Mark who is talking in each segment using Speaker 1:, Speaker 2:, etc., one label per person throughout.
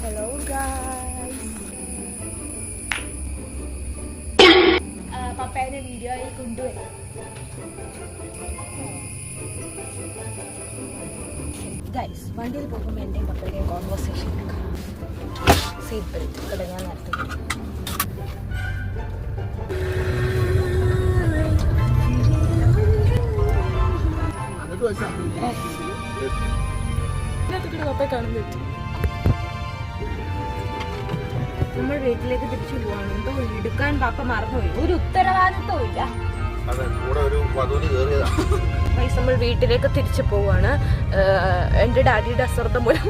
Speaker 1: Hello guys. പപ്പേനെ വീഡിയോയിൽ കൊണ്ടുവരും. Guys, വണ്ടിയിൽ പോകുമ്പോൾ എൻ്റെയും പപ്പയുടെയും കോൺവെർസേഷൻ എടുക്കാം. സീറ്റ് ബെൽറ്റ് ഇവിടെ ഞാൻ നേരത്തെ പപ്പയെ കാണാൻ പറ്റും. നമ്മൾ വീട്ടിലേക്ക് തിരിച്ചു പോവാണ്. എന്തോ എടുക്കാൻ പാപ്പ മറന്നുപോയി. ഒരു ഉത്തരവാദിത്വം ഇല്ല. നമ്മൾ വീട്ടിലേക്ക് തിരിച്ചു പോവാണ്. എൻ്റെ ഡാഡിയുടെ അശ്രദ്ധ മൂലം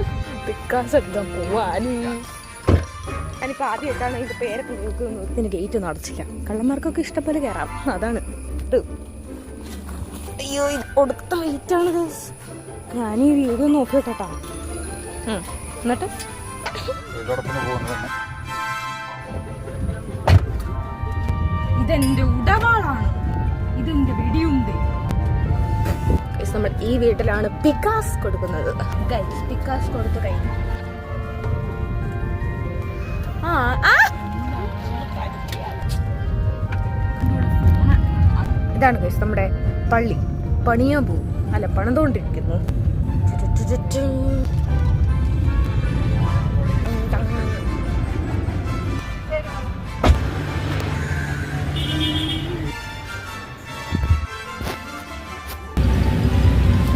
Speaker 1: പിക്കാസ് എടുക്കാൻ പോവാൻ. ഞാനിപ്പോൾ ആദ്യമായിട്ടാണ് ഇതിൻ്റെ പേരൊക്കെ നോക്കുന്നത്. ഇതിന് ഗേറ്റ് നടച്ചില്ല. കള്ളന്മാർക്കൊക്കെ ഇഷ്ടംപോലെ കയറാം. അതാണ് ഇത്. അയ്യോ, ഇത് ഒടുത്ത വെയിറ്റാണ്. ഞാൻ ഈ വീഡിയോ നോക്കി കേട്ടോ. എന്നിട്ട് ഇതെന്റെ ഉടവാളാണ്. ഇതെന്റെ വെടിയുണ്ട്. നമ്മൾ ഈ വീട്ടിലാണ് പിക്കാസ് കൊടുക്കുന്നത്. ഗൈസ്, പിക്കാസ് കൊടുത്തു കഴിഞ്ഞു. ഇതാണ് ഗൈസ് നമ്മുടെ പള്ളി. പണിയാൻ പോകും. അല്ല, പണിതുകൊണ്ടിരിക്കുന്നു.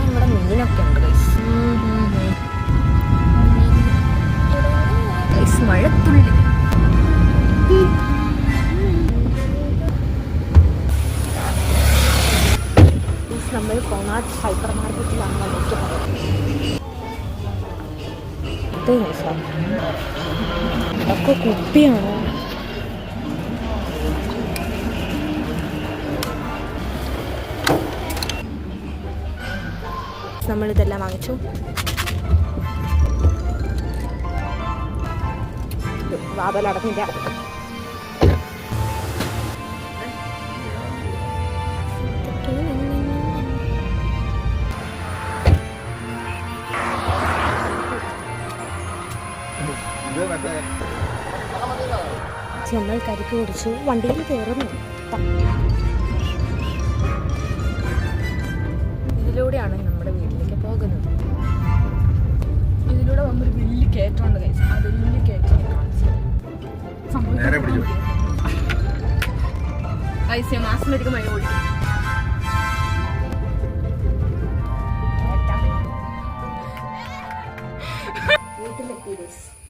Speaker 1: നമ്മുടെ മീനൊക്കെ ഉണ്ട് ഗൈസ്. ഗൈസ്, മഴത്തുള്ളി. നമ്മൾ കൊണാട്ട് ഹൈപ്പർ മാർക്കറ്റിലാണ് വന്നിട്ടുള്ളത്. ഇതൊക്കെ കുപ്പിയാണോ? നമ്മളിതെല്ലാം വാങ്ങിച്ചു. വാതിലടഞ്ഞില്ല. നമ്മൾ കരിക്ക് കുടിച്ചു. വണ്ടിയിൽ കയറുന്നു. ഇതിലൂടെയാണ് നമ്മുടെ വീട്ടിലേക്ക് പോകുന്നത്. ഇതിലൂടെ വന്നൊരു വലിയ കയറ്റമുണ്ട് ഗൈസ്. ആ വലിയ കയറ്റം ഗൈസ്, മാസത്തിലൊരിക്കൽ മഴ ഓടിക്കും.